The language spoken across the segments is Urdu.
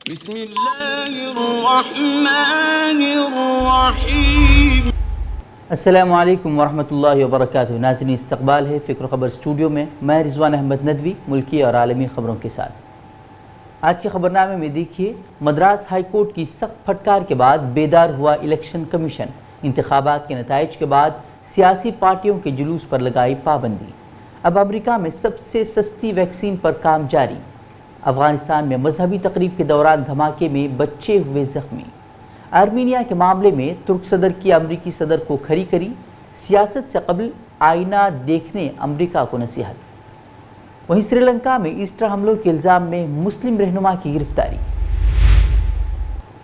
بسم اللہ الرحمن الرحیم۔ السلام علیکم ورحمۃ اللہ وبرکاتہ۔ ناظرین، استقبال ہے فکر خبر اسٹوڈیو میں رضوان احمد ندوی ملکی اور عالمی خبروں کے ساتھ۔ آج کے خبرنامے میں دیکھیے، مدراس ہائی کورٹ کی سخت پھٹکار کے بعد بیدار ہوا الیکشن کمیشن، انتخابات کے نتائج کے بعد سیاسی پارٹیوں کے جلوس پر لگائی پابندی۔ اب امریکہ میں سب سے سستی ویکسین پر کام جاری۔ افغانستان میں مذہبی تقریب کے دوران دھماکے میں بچے ہوئے زخمی۔ آرمینیا کے معاملے میں ترک صدر کی امریکی صدر کو کھری کری، سیاست سے قبل آئینہ دیکھنے امریکہ کو نصیحت۔ وہیں سری لنکا میں ایسٹر حملوں کے الزام میں مسلم رہنما کی گرفتاری۔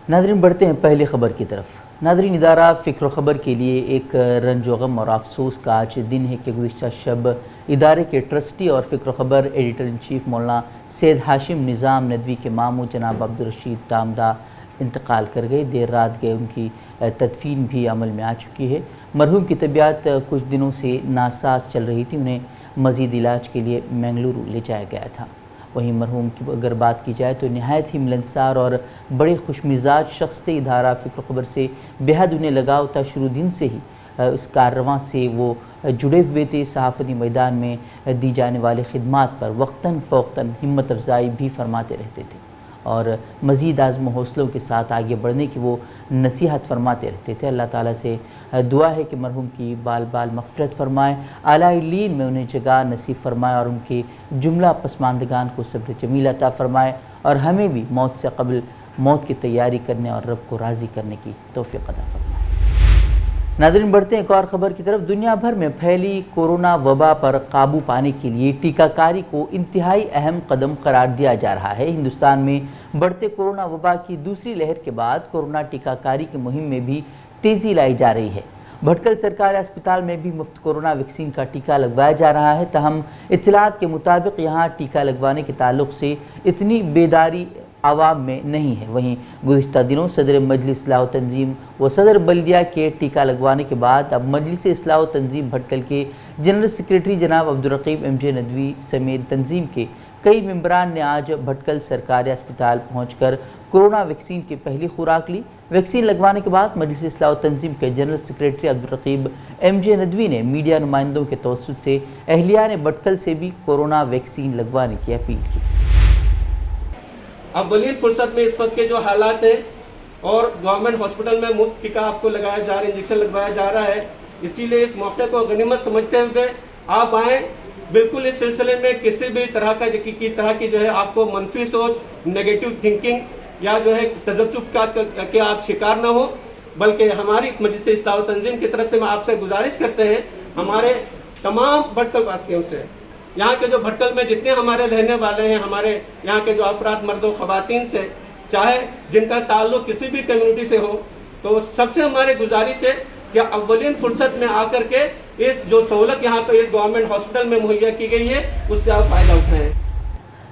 ناظرین، بڑھتے ہیں پہلی خبر کی طرف۔ ناظرین، ادارہ فکر و خبر کے لیے ایک رنج و غم اور افسوس کا آج دن ہے کہ گزشتہ شب ادارے کے ٹرسٹی اور فکر و خبر ایڈیٹر ان چیف مولانا سید ہاشم نظام ندوی کے ماموں جناب عبدالرشید دامدہ انتقال کر گئے۔ دیر رات گئے، ان کی تدفین بھی عمل میں آ چکی ہے۔ مرحوم کی طبیعت کچھ دنوں سے ناساز چل رہی تھی، انہیں مزید علاج کے لیے منگلورو لے جایا گیا تھا۔ وہیں مرحوم کی اگر بات کی جائے تو نہایت ہی ملنسار اور بڑے خوش مزاج شخص تھے۔ ادارہ فکر خبر سے بےحد انہیں لگاؤ تھا، شروع دن سے ہی اس کاررواں سے وہ جڑے ہوئے تھے۔ صحافتی میدان میں دی جانے والے خدمات پر وقتاً فوقتاً ہمت افزائی بھی فرماتے رہتے تھے اور مزید عزم و حوصلوں کے ساتھ آگے بڑھنے کی وہ نصیحت فرماتے رہتے تھے۔ اللہ تعالیٰ سے دعا ہے کہ مرحوم کی بال بال مغفرت فرمائے، اعلیٰ علیین میں انہیں جگہ نصیب فرمائے اور ان کے جملہ پسماندگان کو صبر جمیل عطا فرمائے، اور ہمیں بھی موت سے قبل موت کی تیاری کرنے اور رب کو راضی کرنے کی توفیق عطا فرمائے۔ ناظرین، بڑھتے ہیں ایک اور خبر کی طرف۔ دنیا بھر میں پھیلی کورونا وبا پر قابو پانے کے لیے ٹیکہ کاری کو انتہائی اہم قدم قرار دیا جا رہا ہے۔ ہندوستان میں بڑھتے کورونا وبا کی دوسری لہر کے بعد کورونا ٹیکہ کاری کی مہم میں بھی تیزی لائی جا رہی ہے۔ بھٹکل سرکاری اسپتال میں بھی مفت کورونا ویکسین کا ٹیکہ لگوایا جا رہا ہے۔ تاہم اطلاعات کے مطابق یہاں ٹیکہ لگوانے کے تعلق سے اتنی بیداری عوام میں نہیں ہے۔ وہیں گزشتہ دنوں صدر مجلس اصلاح و تنظیم و صدر بلدیہ کے ٹیکہ لگوانے کے بعد اب مجلس اصلاح و تنظیم بھٹکل کے جنرل سیکریٹری جناب عبدالرقیب ایم جے ندوی سمیت تنظیم کے کئی ممبران نے آج بھٹکل سرکاری اسپتال پہنچ کر کورونا ویکسین کی پہلی خوراک لی۔ ویکسین لگوانے کے بعد مجلس اصلاح و تنظیم کے general secretary Abdul Raqeeb M J Nadvi نے میڈیا نمائندوں کے توسط سے اہلیان بھٹکل سے بھی کورونا ویکسین لگوانے کی اپیل کی۔ اولین فرصت میں اس وقت کے جو حالات ہیں اور گورنمنٹ ہاسپٹل میں مفت ٹیکہ آپ کو لگایا جا رہا ہے، انجیکشن لگوایا جا رہا ہے، اسی لیے اس موقع کو غنیمت سمجھتے ہوئے آپ آئیں۔ بالکل اس سلسلے میں کسی بھی طرح کی جو ہے آپ کو منفی سوچ، نیگیٹو تھنکنگ یا جو ہے تذبذب کا کہ آپ شکار نہ ہو، بلکہ ہماری مجلس اصلاح و تنظیم کی طرف سے میں آپ سے گزارش کرتے ہیں، ہمارے تمام بھٹکل واسیوں سے، یہاں کے جو بھٹکل میں جتنے ہمارے رہنے والے ہیں، ہمارے یہاں کے جو افراد مرد و خواتین سے، چاہے جن کا تعلق کسی بھی کمیونٹی سے ہو، تو سب سے ہماری گزارش ہے کہ اولین فرصت میں آ کر کے اس جو سہولت یہاں پہ اس گورنمنٹ ہاسپٹل میں مہیا کی گئی ہے اس سے آپ فائدہ اٹھائیں۔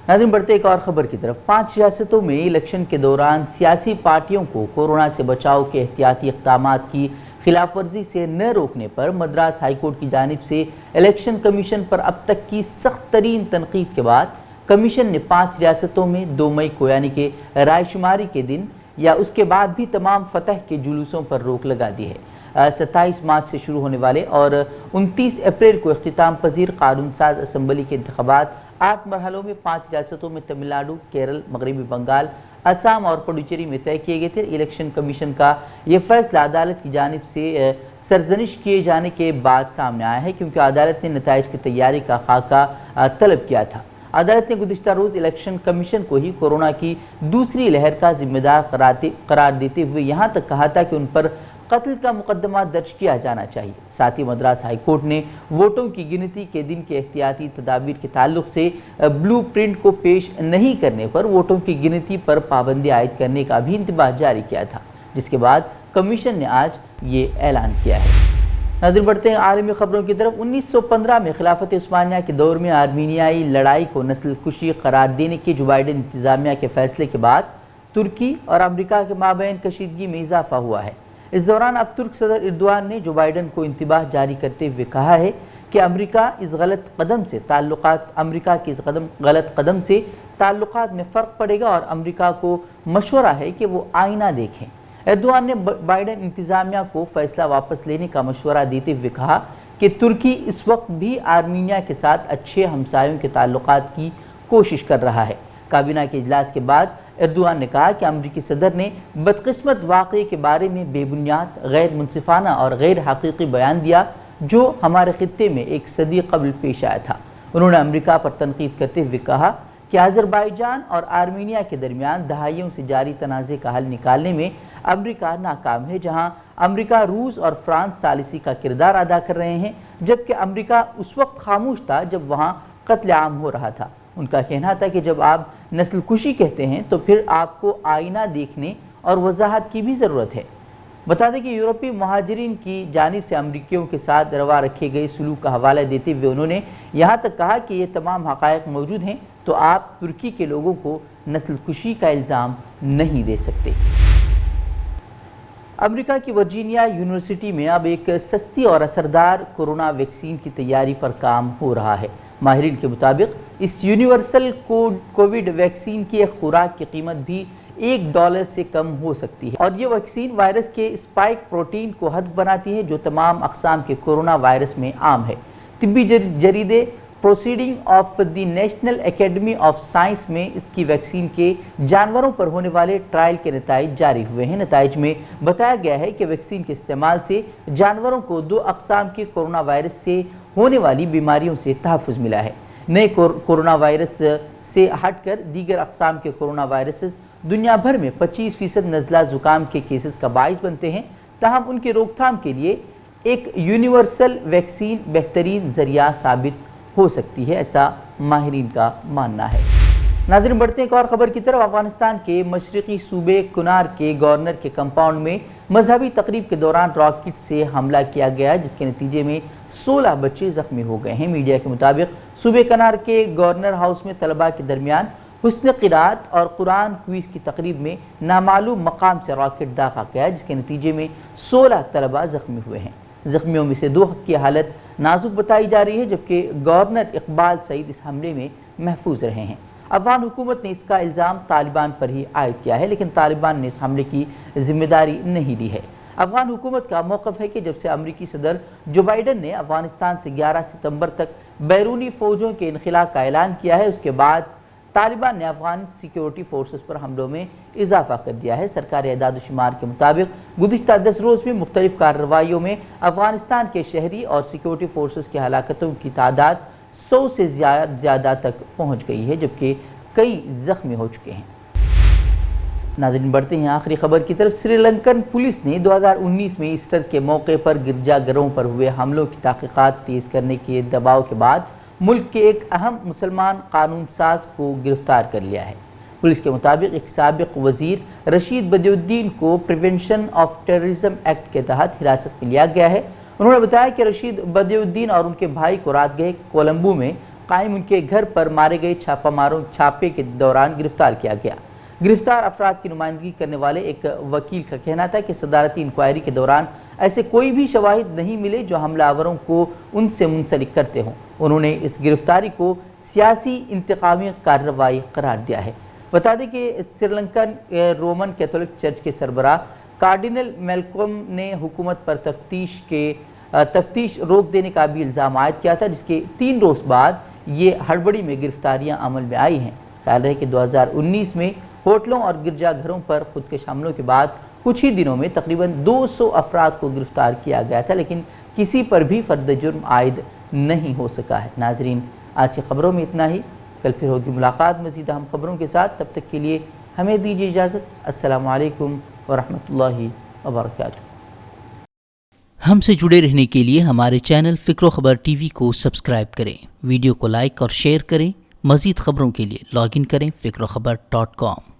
ناظرین، بڑھتے ایک اور خبر کی طرف۔ 5 ریاستوں میں الیکشن کے دوران سیاسی پارٹیوں کو کورونا سے بچاؤ کے احتیاطی اقدامات کی خلاف ورزی سے نہ روکنے پر مدراس ہائی کورٹ کی جانب سے الیکشن کمیشن پر اب تک کی سخت ترین تنقید کے بعد کمیشن نے 5 ریاستوں میں 2 مئی کو یعنی کہ رائے شماری کے دن یا اس کے بعد بھی تمام فتح کے جلوسوں پر روک لگا دی ہے۔ 27 مارچ سے شروع ہونے والے اور 29 اپریل کو اختتام پذیر قانون ساز اسمبلی کے انتخابات 8 مرحلوں میں 5 ریاستوں میں تمل ناڈو، کیرل، مغربی بنگال، آسام اور پڈوچیری میں طے کیے گئے تھے۔ الیکشن کمیشن کا یہ فیصلہ عدالت کی جانب سے سرزنش کیے جانے کے بعد سامنے آیا ہے، کیونکہ عدالت نے نتائج کی تیاری کا خاکہ طلب کیا تھا۔ عدالت نے گزشتہ روز الیکشن کمیشن کو ہی کورونا کی دوسری لہر کا ذمہ دار قرار دیتے ہوئے یہاں تک کہا تھا کہ ان پر قتل کا مقدمہ درج کیا جانا چاہیے۔ ساتھ ہی مدراس ہائی کورٹ نے ووٹوں کی گنتی کے دن کے احتیاطی تدابیر کے تعلق سے بلو پرنٹ کو پیش نہیں کرنے پر ووٹوں کی گنتی پر پابندی عائد کرنے کا بھی انتباہ جاری کیا تھا، جس کے بعد کمیشن نے آج یہ اعلان کیا ہے۔ ناظرین، بڑھتے ہیں عالمی خبروں کی طرف۔ 1915 میں خلافت عثمانیہ کے دور میں آرمینیائی لڑائی کو نسل کشی قرار دینے کے جو بائیڈن انتظامیہ کے فیصلے کے بعد ترکی اور امریکہ کے مابین کشیدگی میں اضافہ ہوا ہے۔ اس دوران اب ترک صدر اردوان نے جو بائیڈن کو انتباہ جاری کرتے ہوئے کہا ہے کہ امریکہ کے اس غلط قدم سے تعلقات میں فرق پڑے گا اور امریکہ کو مشورہ ہے کہ وہ آئینہ دیکھیں۔ ایردوان نے بائیڈن انتظامیہ کو فیصلہ واپس لینے کا مشورہ دیتے ہوئے کہا کہ ترکی اس وقت بھی آرمینیا کے ساتھ اچھے ہمسایوں کے تعلقات کی کوشش کر رہا ہے۔ کابینہ کے اجلاس کے بعد ایردوان نے کہا کہ امریکی صدر نے بدقسمت واقعے کے بارے میں بے بنیاد، غیر منصفانہ اور غیر حقیقی بیان دیا جو ہمارے خطے میں ایک صدی قبل پیش آیا تھا۔ انہوں نے امریکہ پر تنقید کرتے ہوئے کہا کہ آذربائیجان اور آرمینیا کے درمیان دہائیوں سے جاری تنازع کا حل نکالنے میں امریکہ ناکام ہے، جہاں امریکہ، روس اور فرانس ثالثی کا کردار ادا کر رہے ہیں، جبکہ امریکہ اس وقت خاموش تھا جب وہاں قتل عام ہو رہا تھا۔ ان کا کہنا تھا کہ جب آپ نسل کشی کہتے ہیں تو پھر آپ کو آئینہ دیکھنے اور وضاحت کی بھی ضرورت ہے۔ بتا دیں کہ یورپی مہاجرین کی جانب سے امریکیوں کے ساتھ روا رکھے گئے سلوک کا حوالہ دیتے ہوئے انہوں نے یہاں تک کہا کہ یہ تمام حقائق موجود ہیں تو آپ ترکی کے لوگوں کو نسل کشی کا الزام نہیں دے سکتے۔ امریکہ کی ورجینیا یونیورسٹی میں اب ایک سستی اور اثردار کورونا ویکسین کی تیاری پر کام ہو رہا ہے۔ ماہرین کے مطابق اس یونیورسل کووڈ ویکسین کی ایک خوراک کی قیمت بھی $1 سے کم ہو سکتی ہے، اور یہ ویکسین وائرس کے اسپائک پروٹین کو ہدف بناتی ہے جو تمام اقسام کے کورونا وائرس میں عام ہے۔ طبی جریدے Proceeding of the National Academy of Science میں اس کی ویکسین کے جانوروں پر ہونے والے ٹرائل کے نتائج جاری ہوئے ہیں۔ نتائج میں بتایا گیا ہے کہ ویکسین کے استعمال سے جانوروں کو 2 اقسام کے کورونا وائرس سے ہونے والی بیماریوں سے تحفظ ملا ہے۔ نئے کورونا وائرس سے ہٹ کر دیگر اقسام کے کورونا وائرسز دنیا بھر میں 25% نزلہ زکام کے کیسز کا باعث بنتے ہیں، تاہم ان کی روک تھام کے لیے ایک یونیورسل ویکسین بہترین ذریعہ ثابت ہو سکتی ہے، ایسا ماہرین کا ماننا ہے۔ ناظرین، بڑھتے ہیں ایک اور خبر کی طرف۔ افغانستان کے مشرقی صوبے کنار کے گورنر کے کمپاؤنڈ میں مذہبی تقریب کے دوران راکٹ سے حملہ کیا گیا، جس کے نتیجے میں 16 بچے زخمی ہو گئے ہیں۔ میڈیا کے مطابق صوبے کنار کے گورنر ہاؤس میں طلباء کے درمیان حسن قرات اور قرآن کوئز کی تقریب میں نامعلوم مقام سے راکٹ داغا گیا، جس کے نتیجے میں 16 طلباء زخمی ہوئے ہیں۔ زخمیوں میں سے 2 کی حالت نازک بتائی جا رہی ہے، جبکہ گورنر اقبال سعید اس حملے میں محفوظ رہے ہیں۔ افغان حکومت نے اس کا الزام طالبان پر ہی عائد کیا ہے، لیکن طالبان نے اس حملے کی ذمہ داری نہیں لی ہے۔ افغان حکومت کا موقف ہے کہ جب سے امریکی صدر جو بائیڈن نے افغانستان سے 11 ستمبر تک بیرونی فوجوں کے انخلاء کا اعلان کیا ہے، اس کے بعد طالبان نے افغان سیکیورٹی فورسز پر حملوں میں اضافہ کر دیا ہے۔ سرکاری اعداد و شمار کے مطابق گزشتہ 10 روز میں مختلف کارروائیوں میں افغانستان کے شہری اور سیکیورٹی فورسز کی ہلاکتوں کی تعداد 100 سے زیادہ تک پہنچ گئی ہے، جبکہ کئی زخمی ہو چکے ہیں۔ ناظرین، بڑھتے ہیں آخری خبر کی طرف۔ سری لنکن پولیس نے 2019 میں ایسٹر کے موقع پر گرجا گھروں پر ہوئے حملوں کی تحقیقات تیز کرنے کے دباؤ کے بعد ملک کے ایک اہم مسلمان قانون ساز کو گرفتار کر لیا ہے۔ پولیس کے مطابق ایک سابق وزیر رشید بدی الدین کو پریونشن آف ٹیررزم ایکٹ کے تحت حراست میں لیا گیا ہے۔ انہوں نے بتایا کہ رشید بدی الدین اور ان کے بھائی کو رات گئے کولمبو میں قائم ان کے گھر پر مارے گئے چھاپے کے دوران گرفتار کیا گیا۔ گرفتار افراد کی نمائندگی کرنے والے ایک وکیل کا کہنا تھا کہ صدارتی انکوائری کے دوران ایسے کوئی بھی شواہد نہیں ملے جو حملہ آوروں کو ان سے منسلک کرتے ہوں۔ انہوں نے اس گرفتاری کو سیاسی انتقامی کارروائی قرار دیا ہے۔ بتا دیں کہ Sri Lankan Roman Catholic church کے سربراہ کارڈینل میلکم نے حکومت پر تفتیش روک دینے کا بھی الزام عائد کیا تھا، جس کے 3 روز بعد یہ ہڑبڑی میں گرفتاریاں عمل میں آئی ہیں۔ خیال ہے کہ 2019 میں ہوٹلوں اور گرجا گھروں پر خودکش حملوں کے بعد کچھ ہی دنوں میں تقریباً 200 افراد کو گرفتار کیا گیا تھا، لیکن کسی پر بھی فرد جرم عائد نہیں ہو سکا ہے۔ ناظرین، آج کی خبروں میں اتنا ہی۔ کل پھر ہوگی ملاقات مزید اہم خبروں کے ساتھ، تب تک کے لیے ہمیں دیجیے اجازت۔ السلام علیکم ورحمۃ اللہ وبرکاتہ۔ ہم سے جڑے رہنے کے لیے ہمارے چینل فکر و خبر ٹی وی کو سبسکرائب کریں، ویڈیو کو لائک اور شیئر کریں۔ مزید خبروں کے لیے لاگ ان کریں فکروخبر.com۔